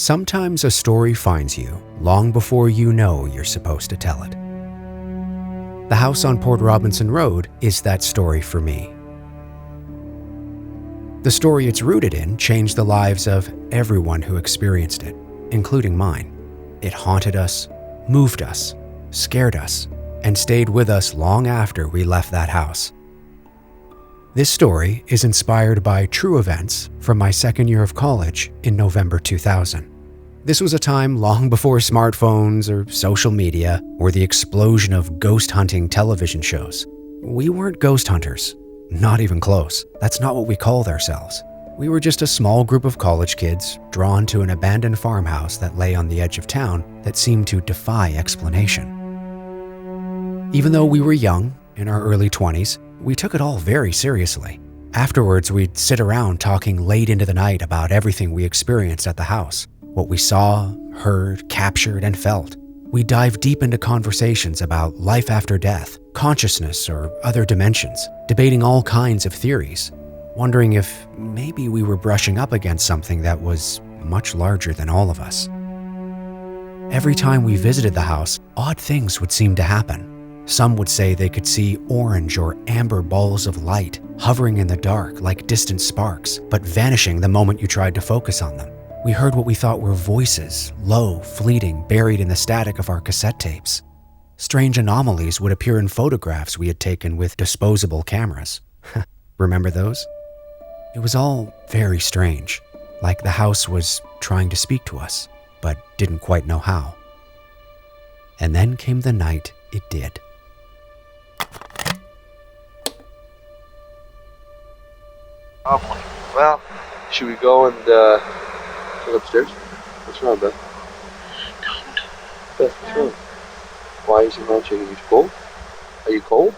Sometimes a story finds you long before you know you're supposed to tell it. The house on Port Robinson Road is that story for me. The story it's rooted in changed the lives of everyone who experienced it, including mine. It haunted us, moved us, scared us, and stayed with us long after we left that house. This story is inspired by true events from my second year of college in November 2000. This was a time long before smartphones or social media or the explosion of ghost hunting television shows. We weren't ghost hunters, not even close. That's not what we called ourselves. We were just a small group of college kids drawn to an abandoned farmhouse that lay on the edge of town that seemed to defy explanation. Even though we were young, in our early 20s, we took it all very seriously. Afterwards, we'd sit around talking late into the night about everything we experienced at the house, what we saw, heard, captured, and felt. We dive deep into conversations about life after death, consciousness, or other dimensions, debating all kinds of theories, wondering if maybe we were brushing up against something that was much larger than all of us. Every time we visited the house, odd things would seem to happen. Some would say they could see orange or amber balls of light hovering in the dark like distant sparks, but vanishing the moment you tried to focus on them. We heard what we thought were voices, low, fleeting, buried in the static of our cassette tapes. Strange anomalies would appear in photographs we had taken with disposable cameras. Remember those? It was all very strange, like the house was trying to speak to us, but didn't quite know how. And then came the night it did. Well, should we go and go upstairs? What's wrong, Beth? Don't. Beth, what's wrong? Why is your mouth shaking? Are you cold? Are you cold?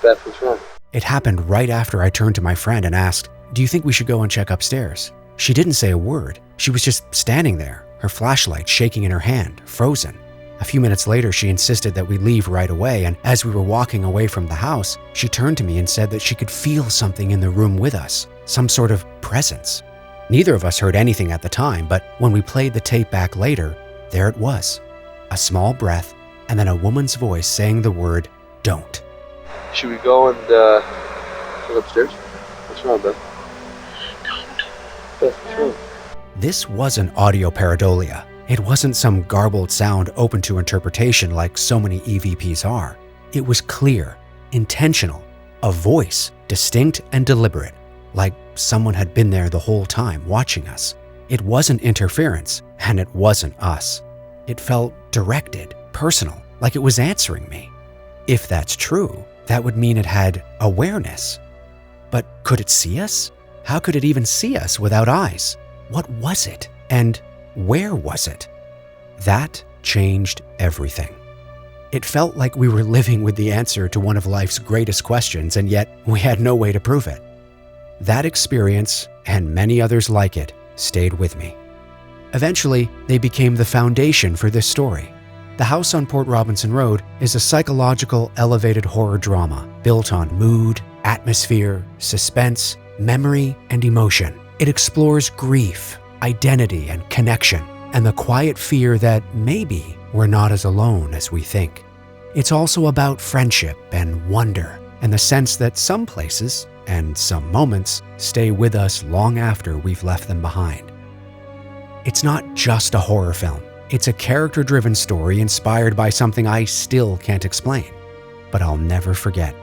Beth, what's wrong? It happened right after I turned to my friend and asked, "Do you think we should go and check upstairs?" She didn't say a word. She was just standing there, her flashlight shaking in her hand, frozen. A few minutes later, she insisted that we leave right away, and as we were walking away from the house, she turned to me and said that she could feel something in the room with us, some sort of presence. Neither of us heard anything at the time, but when we played the tape back later, there it was. A small breath, and then a woman's voice saying the word, "Don't." Should we go and go upstairs? What's wrong, Beth? Don't. Beth, what's wrong? This wasn't audio pareidolia. It wasn't some garbled sound open to interpretation like so many EVPs are. It was clear, intentional, a voice, distinct and deliberate, like someone had been there the whole time watching us. It wasn't interference, and it wasn't us. It felt directed, personal, like it was answering me. If that's true, that would mean it had awareness. But could it see us? How could it even see us without eyes? What was it? And where was it? That changed everything. It felt like we were living with the answer to one of life's greatest questions, and yet we had no way to prove it. That experience, and many others like it, stayed with me. Eventually, they became the foundation for this story. The House on Port Robinson Road is a psychological, elevated horror drama built on mood, atmosphere, suspense, memory, and emotion. It explores grief, identity and connection, and the quiet fear that maybe we're not as alone as we think. It's also about friendship and wonder, and the sense that some places and some moments stay with us long after we've left them behind. It's not just a horror film. It's a character-driven story inspired by something I still can't explain, but I'll never forget.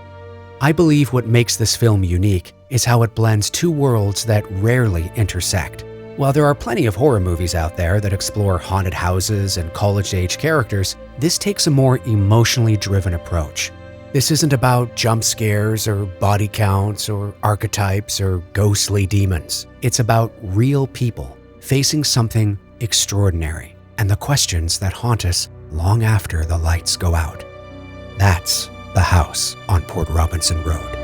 I believe what makes this film unique is how it blends two worlds that rarely intersect. While there are plenty of horror movies out there that explore haunted houses and college-age characters, this takes a more emotionally driven approach. This isn't about jump scares or body counts or archetypes or ghostly demons. It's about real people facing something extraordinary and the questions that haunt us long after the lights go out. That's The House on Port Robinson Road.